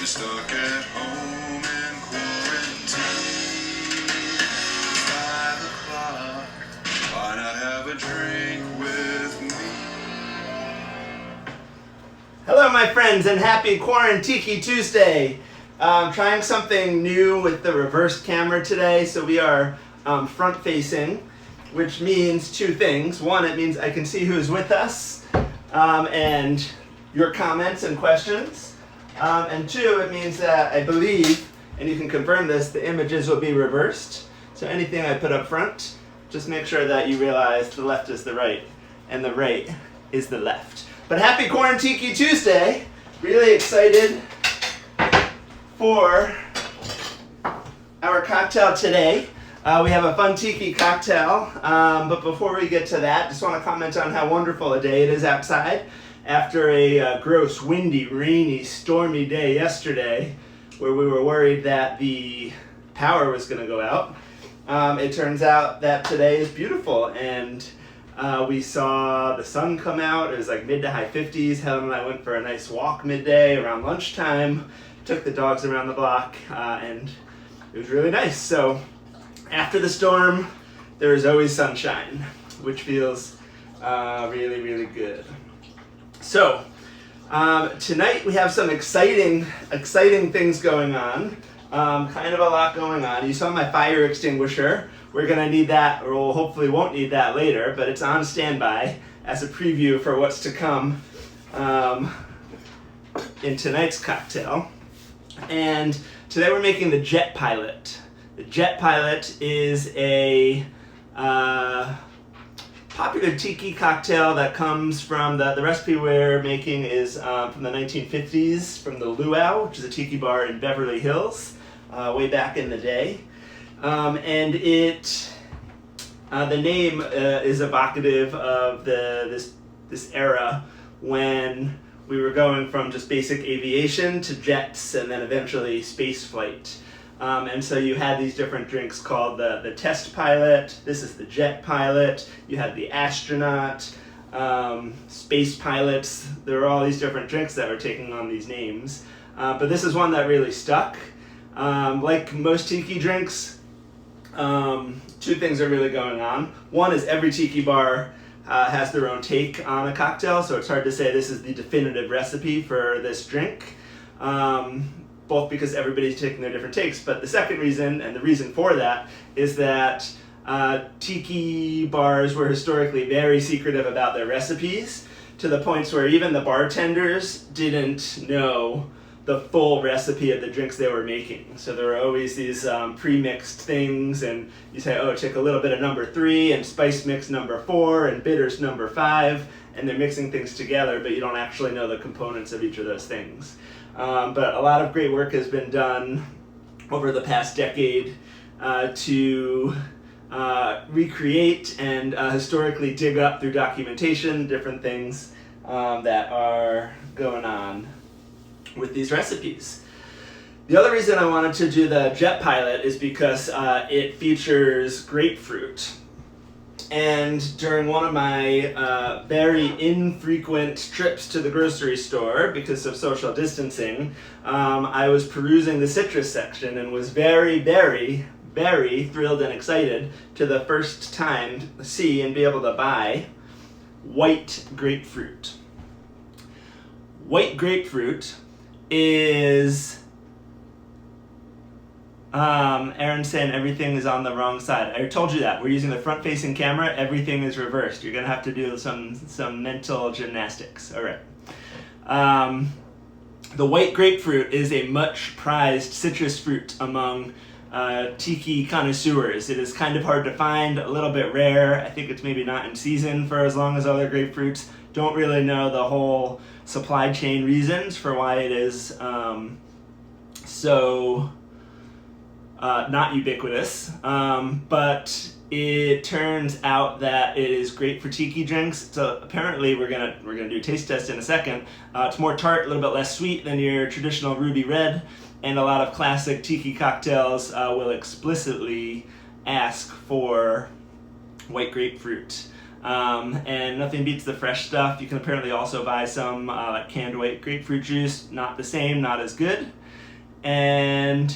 stuck at home in quarantine. 5 o'clock, why not have a drink with me? Hello my friends and happy Quarantiki Tuesday. Trying something new with the reversed camera today. So we are front facing, which means two things. One, it means I can see who's with us and your comments and questions. And two, it means that I believe, and you can confirm this, the images will be reversed. So anything I put up front, just make sure that you realize the left is the right and the right is the left. But happy Quarantiki Tuesday. Really excited for our cocktail today. We have a fun tiki cocktail, but before we get to that, just want to comment on how wonderful a day it is outside. After a gross, windy, rainy, stormy day yesterday, where we were worried that the power was going to go out, it turns out that today is beautiful, and we saw the sun come out. It was like mid to high 50s. Helen and I went for a nice walk midday around lunchtime, took the dogs around the block, and it was really nice. So after the storm, there is always sunshine, which feels really, really good. So tonight we have some exciting things going on. Kind of a lot going on. You saw my fire extinguisher. We're gonna need that, or we'll hopefully won't need that later, but it's on standby as a preview for what's to come in tonight's cocktail. And today we're making the Jet Pilot. The Jet Pilot is a popular tiki cocktail that comes from the recipe we're making is from the 1950s, from the Luau, which is a tiki bar in Beverly Hills, way back in the day. And it, the name is evocative of this era when we were going from just basic aviation to jets and then eventually space flight. And so you had these different drinks called the Test Pilot. This is the Jet Pilot. You had the Astronaut, Space Pilots. There were all these different drinks that were taking on these names. But this is one that really stuck. Like most tiki drinks, two things are really going on. One is every tiki bar has their own take on a cocktail, so it's hard to say this is the definitive recipe for this drink. Both because everybody's taking their different takes, but the second reason, and the reason for that, is that tiki bars were historically very secretive about their recipes, to the points where even the bartenders didn't know the full recipe of the drinks they were making. So there were always these pre-mixed things, and you say, oh, take a little bit of number 3 and spice mix number 4 and bitters number 5, and they're mixing things together, but you don't actually know the components of each of those things. But a lot of great work has been done over the past decade to recreate and historically dig up through documentation different things that are going on with these recipes. The other reason I wanted to do the Jet Pilot is because it features grapefruit. And during one of my very infrequent trips to the grocery store because of social distancing, I was perusing the citrus section and was very, very, very thrilled and excited to the first time see and be able to buy white grapefruit. White grapefruit is... Aaron's saying everything is on the wrong side. I told you that. We're using the front-facing camera. Everything is reversed. You're going to have to do some mental gymnastics. All right. The white grapefruit is a much prized citrus fruit among tiki connoisseurs. It is kind of hard to find, a little bit rare. I think it's maybe not in season for as long as other grapefruits. Don't really know the whole supply chain reasons for why it is so... not ubiquitous, but it turns out that it is great for tiki drinks. So apparently we're gonna do a taste test in a second. It's more tart, a little bit less sweet than your traditional ruby red, and a lot of classic tiki cocktails will explicitly ask for white grapefruit. And nothing beats the fresh stuff. You can apparently also buy some canned white grapefruit juice. Not the same, not as good. And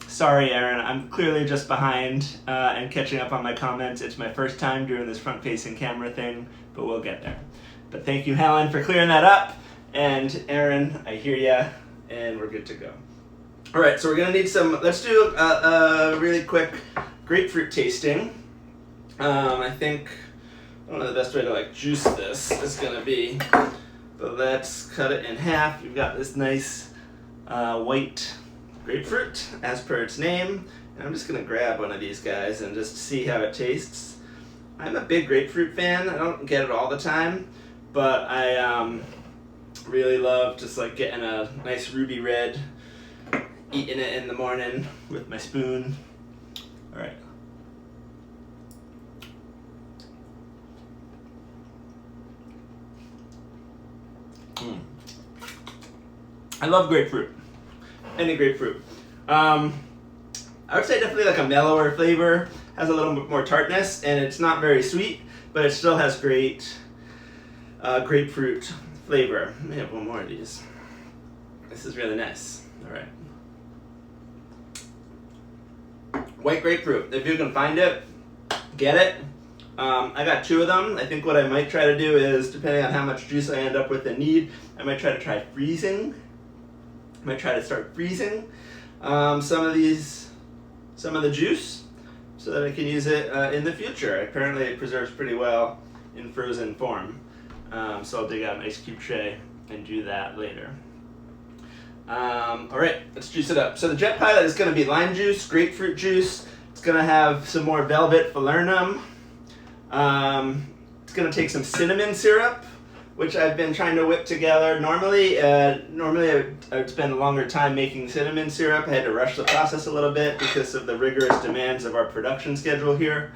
sorry, Aaron, I'm clearly just behind and catching up on my comments. It's my first time doing this front-facing camera thing, but we'll get there. But thank you, Helen, for clearing that up. And Aaron, I hear ya, and we're good to go. All right, so we're gonna need some, let's do a really quick grapefruit tasting. I think, I don't know the best way to like juice this is gonna be, but let's cut it in half. You've got this nice white grapefruit, as per its name. And I'm just gonna grab one of these guys and just see how it tastes. I'm a big grapefruit fan. I don't get it all the time, but I really love just like getting a nice ruby red, eating it in the morning with my spoon. All right. I love grapefruit. Any grapefruit. I would say definitely like a mellower flavor, has a little bit more tartness, and it's not very sweet, but it still has great grapefruit flavor. Let me have one more of these. This is really nice. All right. White grapefruit. If you can find it, get it. I got 2 of them. I think what I might try to do is, depending on how much juice I end up with and need, I might try to freezing. I might try to start freezing some of the juice so that I can use it in the future. Apparently it preserves pretty well in frozen form. So I'll dig out an ice cube tray and do that later. All right, let's juice it up. So the Jet Pilot is going to be lime juice, grapefruit juice. It's going to have some more Velvet Falernum. It's going to take some cinnamon syrup, which I've been trying to whip together. Normally I would spend a longer time making cinnamon syrup. I had to rush the process a little bit because of the rigorous demands of our production schedule here.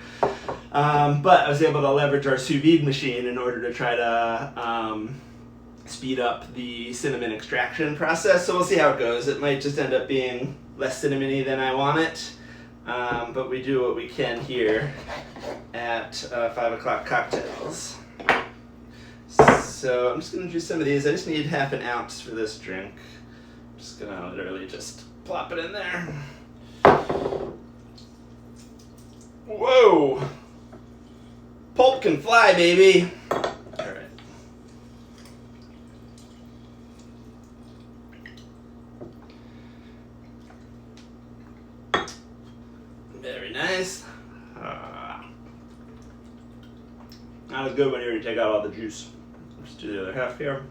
But I was able to leverage our sous vide machine in order to try to speed up the cinnamon extraction process. So we'll see how it goes. It might just end up being less cinnamony than I want it. But we do what we can here at 5 o'clock cocktails. So I'm just going to do some of these. I just need half an ounce for this drink. I'm just going to literally just plop it in there. Whoa! Pulp can fly, baby! Alright. Very nice. Not as good when you already take out all the juice. Let's do the other half here.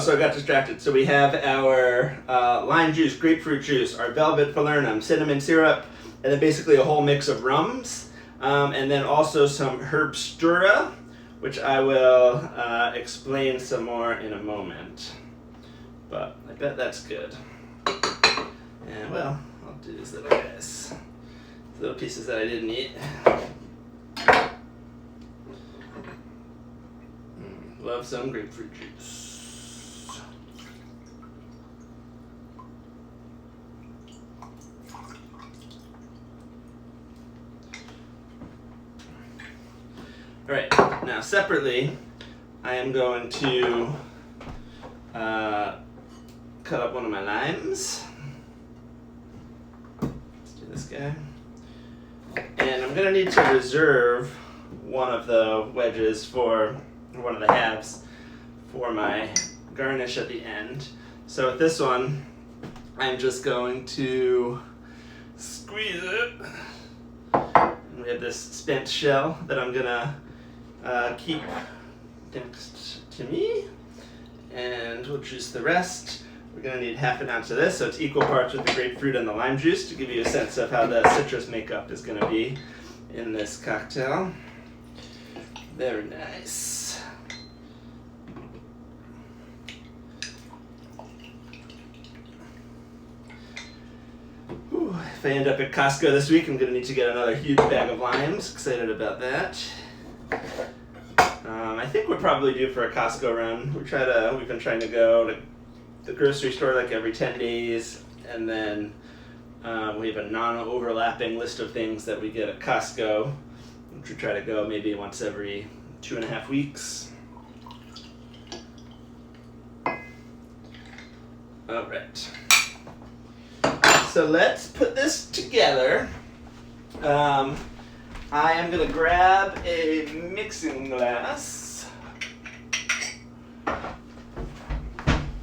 So I got distracted. So we have our lime juice, grapefruit juice, our Velvet Falernum, cinnamon syrup, and then basically a whole mix of rums. And then also some Herbstura, which I will explain some more in a moment. But I bet that's good. And well, I'll do these little guys. Little pieces that I didn't eat. Love some grapefruit juice. All right, now separately, I am going to cut up one of my limes. Let's do this guy. And I'm gonna need to reserve one of the wedges for, or one of the halves for my garnish at the end. So with this one, I'm just going to squeeze it. And we have this spent shell that I'm gonna keep next to me. And we'll juice the rest. We're gonna need half an ounce of this, so it's equal parts with the grapefruit and the lime juice to give you a sense of how the citrus makeup is gonna be in this cocktail. Very nice. Whew. If I end up at Costco this week, I'm gonna need to get another huge bag of limes. Excited about that. I think we're probably due for a Costco run. We've been trying to go to the grocery store like every 10 days, and then We have a non-overlapping list of things that we get at Costco, which we try to go maybe once every 2.5 weeks. All right. So let's put this together. I am going to grab a mixing glass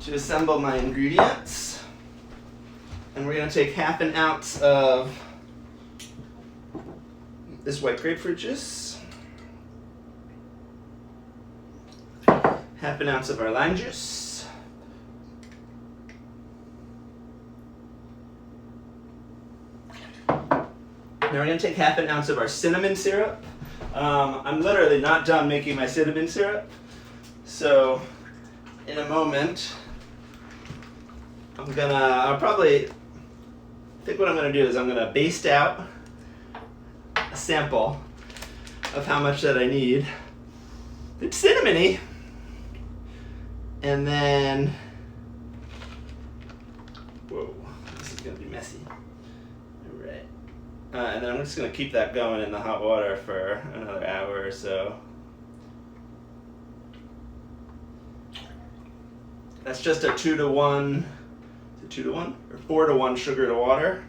to assemble my ingredients. And we're going to take 1/2 ounce of this white grapefruit juice, 1/2 ounce of our lime juice, now we're going to take 1/2 ounce of our cinnamon syrup. I'm literally not done making my cinnamon syrup, so in a moment I think what I'm going to do is I'm going to baste out a sample of how much that I need. It's cinnamony. And then, whoa, this is going to be messy. All right. And then I'm just going to keep that going in the hot water for another hour or so. That's just a 2-to-1. 2-to-1 or 4-to-1 sugar to water,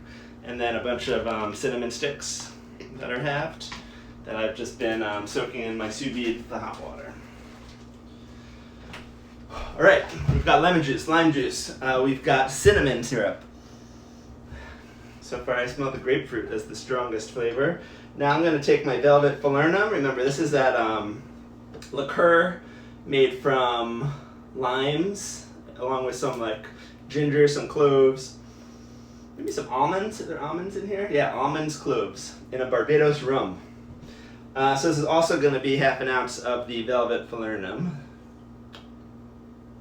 and then a bunch of cinnamon sticks that are halved that I've just been soaking in my sous vide, the hot water. All right, we've got lemon juice, lime juice, we've got cinnamon syrup. So far I smell the grapefruit as the strongest flavor. Now I'm going to take my Velvet Falernum. Remember, this is that liqueur made from limes, along with some like ginger, some cloves, maybe some almonds. Are there almonds in here? Yeah, almonds, cloves, in a Barbados rum. So this is also going to be 1/2 ounce of the Velvet Falernum.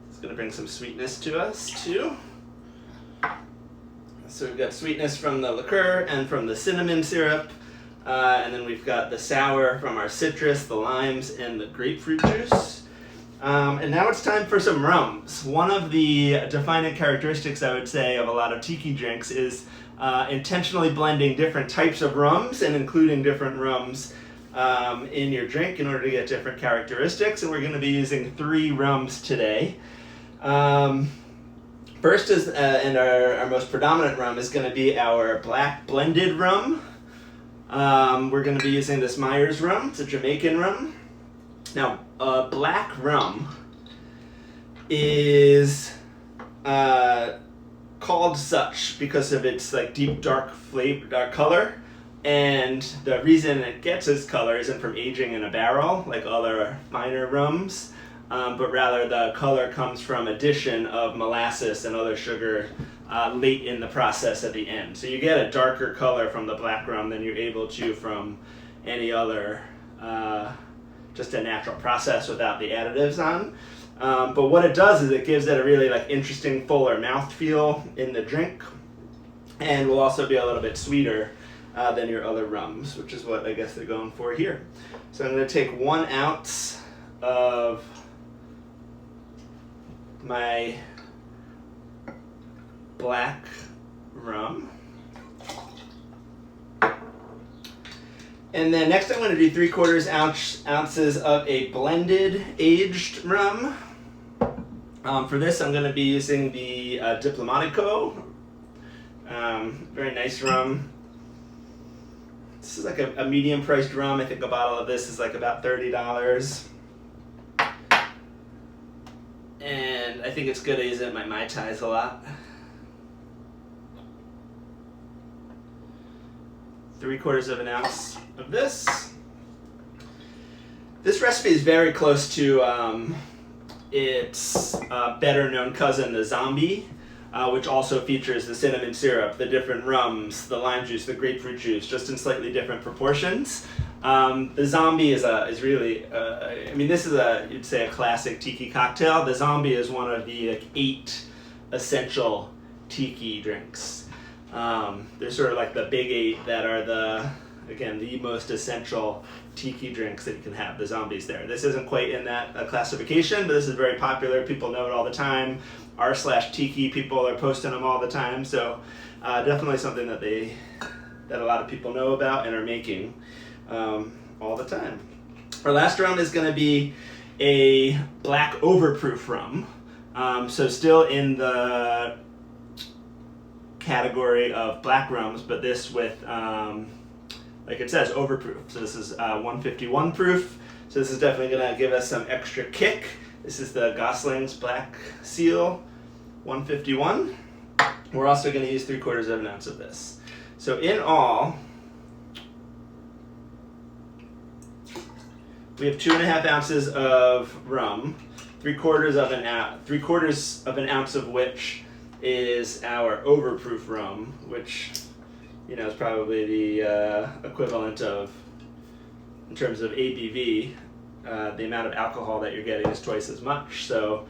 It's going to bring some sweetness to us too. So we've got sweetness from the liqueur and from the cinnamon syrup, and then we've got the sour from our citrus, the limes, and the grapefruit juice. And now it's time for some rums. One of the defining characteristics, I would say, of a lot of tiki drinks is intentionally blending different types of rums and including different rums in your drink in order to get different characteristics. And we're going to be using 3 rums today. First is, and our most predominant rum is going to be our black blended rum. We're going to be using this Myers rum. It's a Jamaican rum. Now, black rum is called such because of its like deep dark flavor, dark color, and the reason it gets its color isn't from aging in a barrel like other finer rums, but rather the color comes from addition of molasses and other sugar late in the process at the end. So you get a darker color from the black rum than you're able to from any other just a natural process without the additives on. But what it does is it gives it a really like interesting fuller mouthfeel in the drink, and will also be a little bit sweeter than your other rums, which is what I guess they're going for here. So I'm going to take 1 ounce of my black rum. And then next I'm going to do 3/4 ounces of a blended aged rum. For this I'm going to be using the Diplomatico. Very nice rum. This is like a medium priced rum. I think a bottle of this is like about $30. And I think it's good. I use it in my Mai Tais a lot. 3/4 ounce of this. This recipe is very close to its better known cousin, the Zombie, which also features the cinnamon syrup, the different rums, the lime juice, the grapefruit juice, just in slightly different proportions. The Zombie is really, I mean, this is you'd say a classic tiki cocktail. The Zombie is one of the like 8 essential tiki drinks. There's sort of like the big 8 that are the, again, the most essential tiki drinks that you can have, the Zombies there. This isn't quite in that classification, but this is very popular. People know it all the time. r/tiki, people are posting them all the time. So definitely something that a lot of people know about and are making all the time. Our last rum is going to be a black overproof rum. So still in the category of black rums, but this with, like it says, overproof. So this is 151 proof. So this is definitely going to give us some extra kick. This is the Gosling's Black Seal 151. We're also going to use 3/4 of an ounce of this. So in all, we have 2.5 ounces of rum, 3/4 of an ounce of which is our overproof rum, which is probably the equivalent of, in terms of ABV, the amount of alcohol that you're getting is twice as much. So,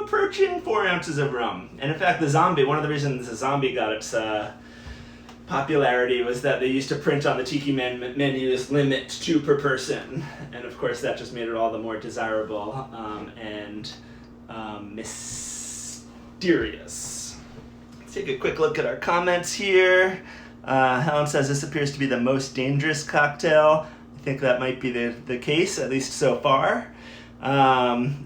approaching 4 ounces of rum. And in fact, one of the reasons the Zombie got its popularity was that they used to print on the tiki menus limit 2 per person, and of course that just made it all the more desirable and mysterious. Let's take a quick look at our comments here. Helen says this appears to be the most dangerous cocktail. I think that might be the case, at least so far.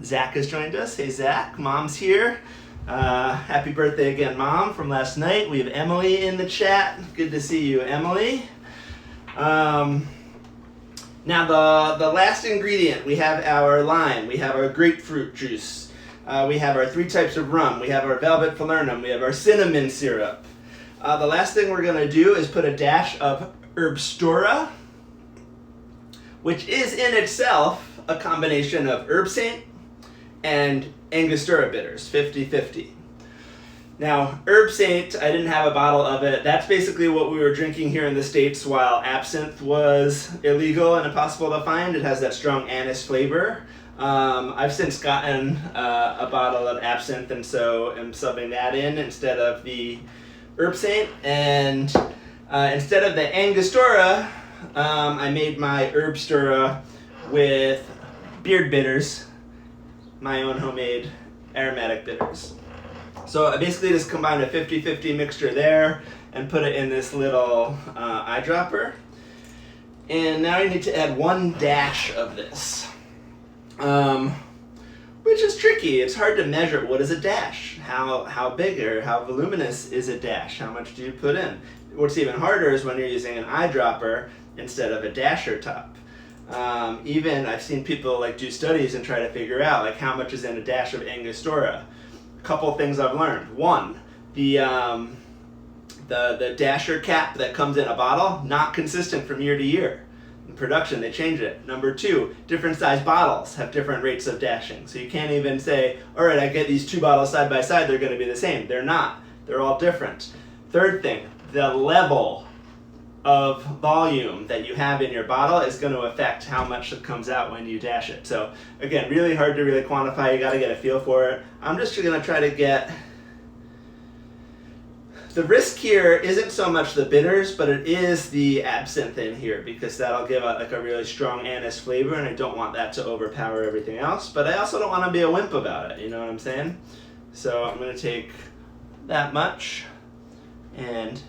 Zach has joined us. Hey Zach, Mom's here. Happy birthday again, Mom, from last night. We have Emily in the chat. Good to see you, Emily. Now the last ingredient, we have our lime, we have our grapefruit juice, we have our 3 types of rum, we have our velvet falernum, we have our cinnamon syrup. The last thing we're going to do is put a dash of Herbstura, which is in itself a combination of Herb Saint and Angostura bitters, 50-50. Now, Herb Saint, I didn't have a bottle of it. That's basically what we were drinking here in the States while absinthe was illegal and impossible to find. It has that strong anise flavor. I've since gotten a bottle of absinthe, and so I'm subbing that in instead of the Herb Saint. And instead of the Angostura, I made my Herbstura with beard bitters, my own homemade aromatic bitters. So I basically just combined a 50-50 mixture there and put it in this little eyedropper. And now you need to add 1 dash of this, which is tricky. It's hard to measure. What is a dash? How big or how voluminous is a dash? How much do you put in? What's even harder is when you're using an eyedropper instead of a dasher top. Even I've seen people do studies and try to figure out how much is in a dash of Angostura. A couple things I've learned. 1, the dasher cap that comes in a bottle, not consistent from year to year. In production, they change it. Number 2, different size bottles have different rates of dashing. So you can't even say, all right, I get these 2 bottles side by side, they're going to be the same. They're not. They're all different. Third thing, the level of volume that you have in your bottle is going to affect how much it comes out when you dash it. So again, really hard to really quantify. You got to get a feel for it. I'm just going to try to get... The risk here isn't so much the bitters, but it is the absinthe in here, because that'll give a really strong anise flavor, and I don't want that to overpower everything else. But I also don't want to be a wimp about it, you know what I'm saying? So I'm going to take that much and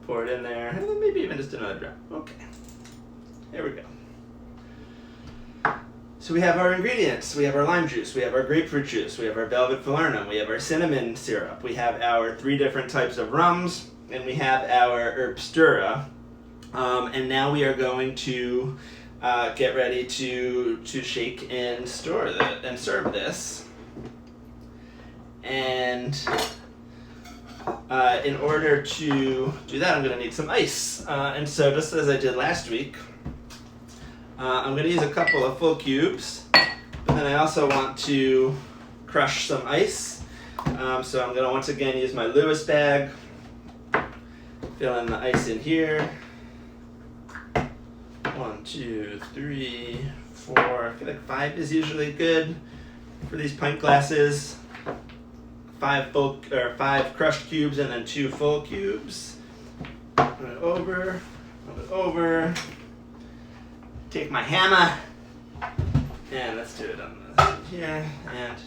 pour it in there, and then maybe even just another drop. Okay, there we go. So we have our ingredients. We have our lime juice, we have our grapefruit juice, we have our velvet falernum, we have our cinnamon syrup, we have our 3 different types of rums, and we have our Herbstura. And now we are going to get ready to shake and serve this. And in order to do that, I'm going to need some ice. And so just as I did last week, I'm going to use a couple of full cubes, but then I also want to crush some ice. So I'm going to once again use my Lewis bag, fill in the ice in here. 1, 2, 3, 4, I feel like 5 is usually good for these pint glasses. 5 crushed cubes and then 2 full cubes. Rub it over, rub it over. Take my hammer, and let's do it on the here, and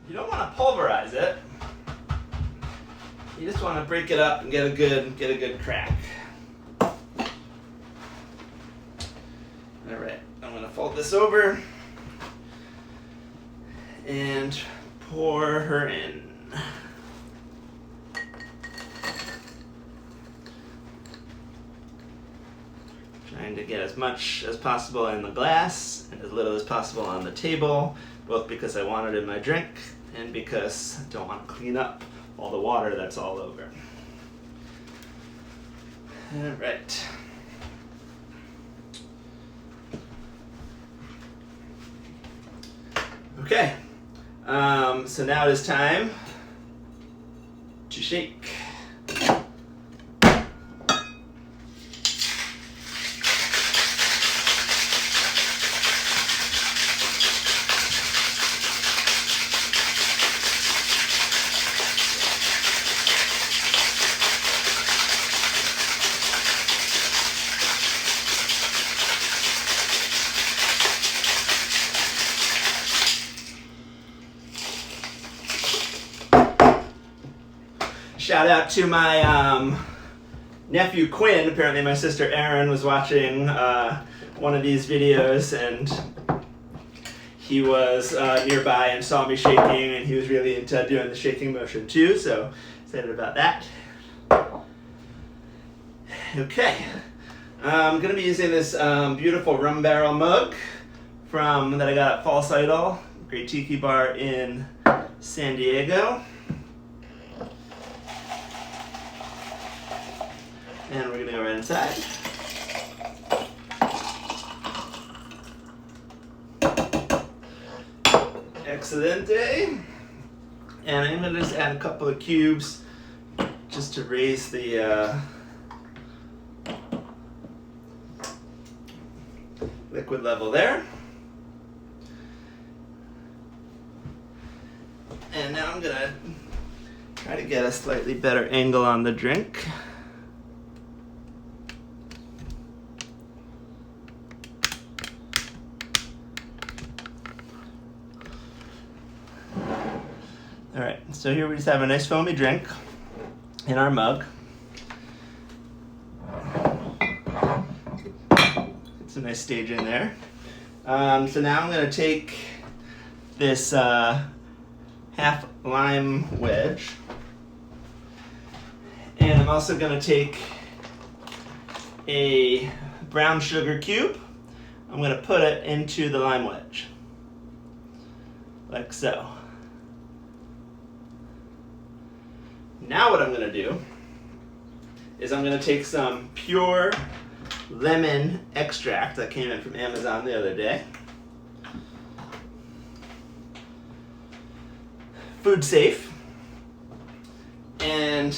you don't want to pulverize it. You just want to break it up and get a good crack. All right, I'm going to fold this over and pour her in. Trying to get as much as possible in the glass and as little as possible on the table, both because I want it in my drink and because I don't want to clean up all the water that's all over. All right. Okay, so now it is time to shake. Shout out to my nephew Quinn. Apparently my sister Erin was watching one of these videos and he was nearby and saw me shaking, and he was really into doing the shaking motion too, so excited about that. Okay, I'm going to be using this beautiful rum barrel mug that I got at False Idol, great tiki bar in San Diego. And we're gonna go right inside. Excelente. And I'm gonna just add a couple of cubes just to raise the liquid level there. And now I'm gonna try to get a slightly better angle on the drink. All right, so here we just have a nice foamy drink in our mug. It's a nice stage in there. So now I'm gonna take this half lime wedge, and I'm also gonna take a brown sugar cube. I'm gonna put it into the lime wedge, like so. Now what I'm going to do is I'm going to take some pure lemon extract that came in from Amazon the other day. Food safe. And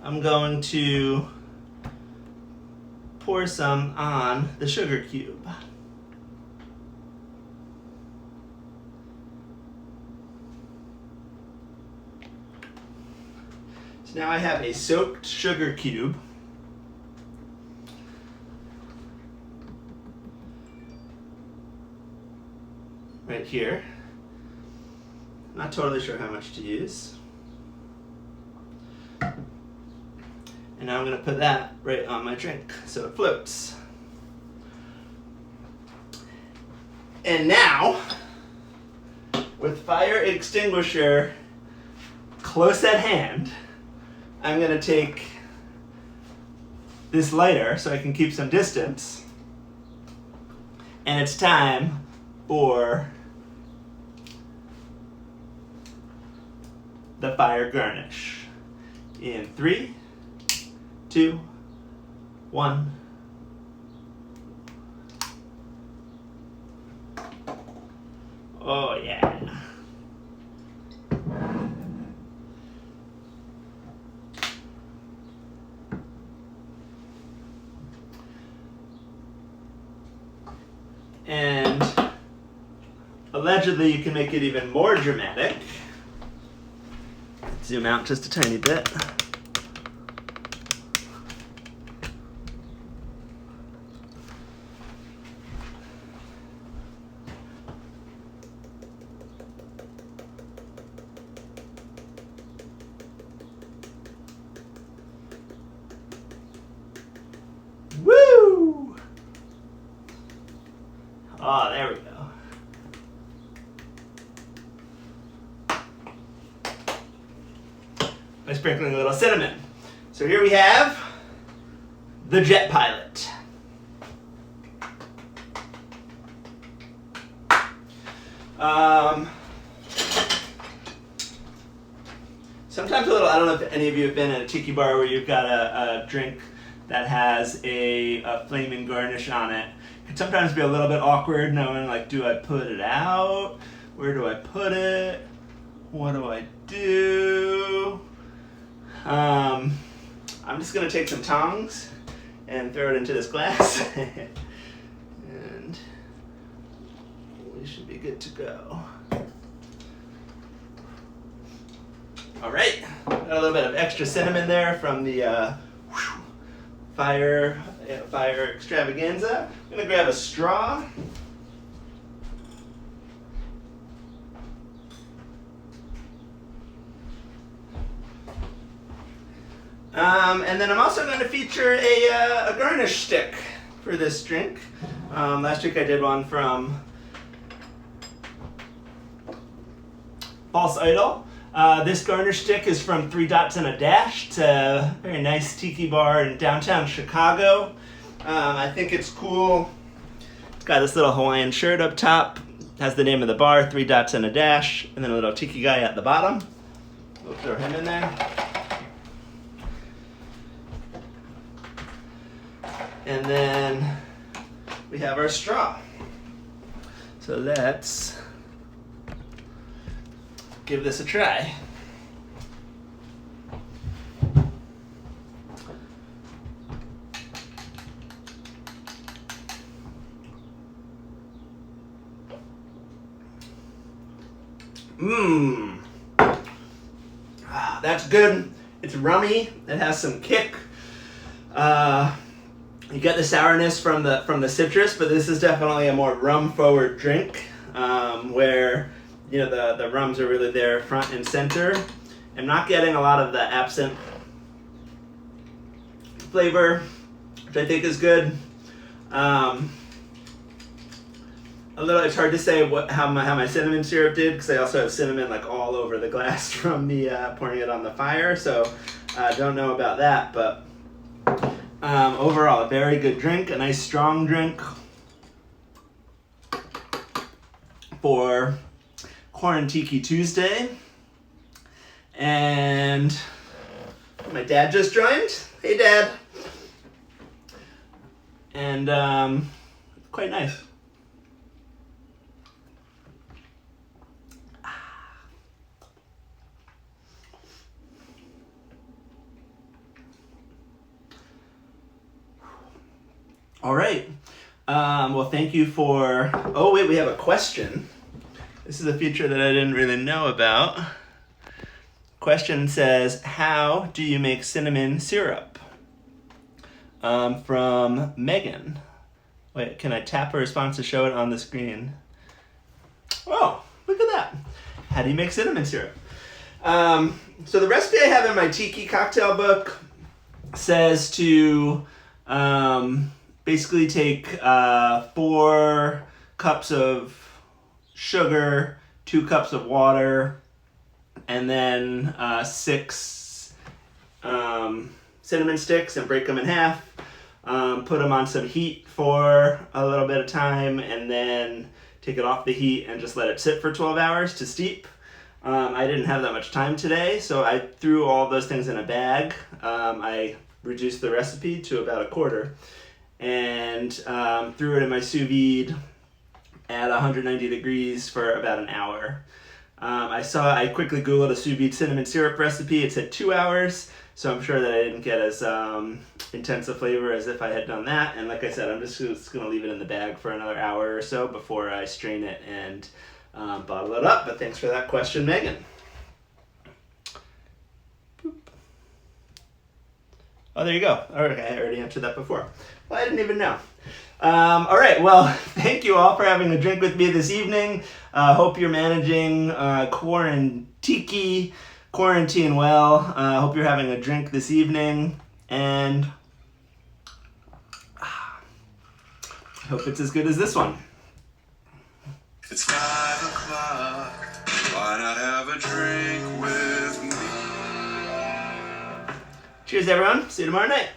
I'm going to pour some on the sugar cube. Now I have a soaked sugar cube. Right here. Not totally sure how much to use. And now I'm going to put that right on my drink so it floats. And now, with fire extinguisher close at hand, I'm going to take this lighter so I can keep some distance, and it's time for the fire garnish. In 3, 2, 1. Oh yeah. And a allegedly you can make it even more dramatic. Zoom out just a tiny bit. Woo! Oh, there we go. By sprinkling a little cinnamon. So here we have the Jet Pilot. Sometimes a little, I don't know if any of you have been at a tiki bar where you've got a drink that has a flaming garnish on it. It can sometimes be a little bit awkward knowing, like, do I put it out? Where do I put it? What do I do? I'm just going to take some tongs and throw it into this glass. And we should be good to go. All right, got a little bit of extra cinnamon there from the fire extravaganza. I'm gonna grab a straw. And then I'm also going to feature a garnish stick for this drink. Last week I did one from False Idol. This garnish stick is from 3 Dots and a Dash. It's a very nice tiki bar in downtown Chicago. I think it's cool. It's got this little Hawaiian shirt up top. Has the name of the bar, 3 Dots and a Dash, and then a little tiki guy at the bottom. We'll throw him in there. And then we have our straw. So let's give this a try. Mmm. That's good. It's rummy. It has some kick. You get the sourness from the citrus, but this is definitely a more rum-forward drink, where the rums are really there front and center. I'm not getting a lot of the absinthe flavor, which I think is good. It's hard to say how my cinnamon syrup did, because I also have cinnamon like all over the glass from the pouring it on the fire, so I don't know about that, but overall, a very good drink, a nice strong drink for Corn Tiki Tuesday. And my dad just joined. Hey, Dad. And quite nice. All right. Well, thank you for... Oh, wait, we have a question. This is a feature that I didn't really know about. Question says, how do you make cinnamon syrup? From Megan. Wait, can I tap her response to show it on the screen? Oh, look at that. How do you make cinnamon syrup? So the recipe I have in my tiki cocktail book says to... basically take 4 cups of sugar, 2 cups of water, and then 6 cinnamon sticks and break them in half. Put them on some heat for a little bit of time, and then take it off the heat and just let it sit for 12 hours to steep. I didn't have that much time today, so I threw all those things in a bag. I reduced the recipe to about a quarter. And threw it in my sous vide at 190 degrees for about an hour. I quickly Googled a sous vide cinnamon syrup recipe. It said 2 hours, so I'm sure that I didn't get as intense a flavor as if I had done that. And like I said, I'm just going to leave it in the bag for another hour or so before I strain it and bottle it up. But thanks for that question, Megan. Boop. Oh, there you go. Okay, I already answered that before. Well, I didn't even know. All right, well, thank you all for having a drink with me this evening. Hope you're managing quarantine well. Hope you're having a drink this evening, and I hope it's as good as this one. It's 5 o'clock. Why not have a drink with me? Cheers, everyone. See you tomorrow night.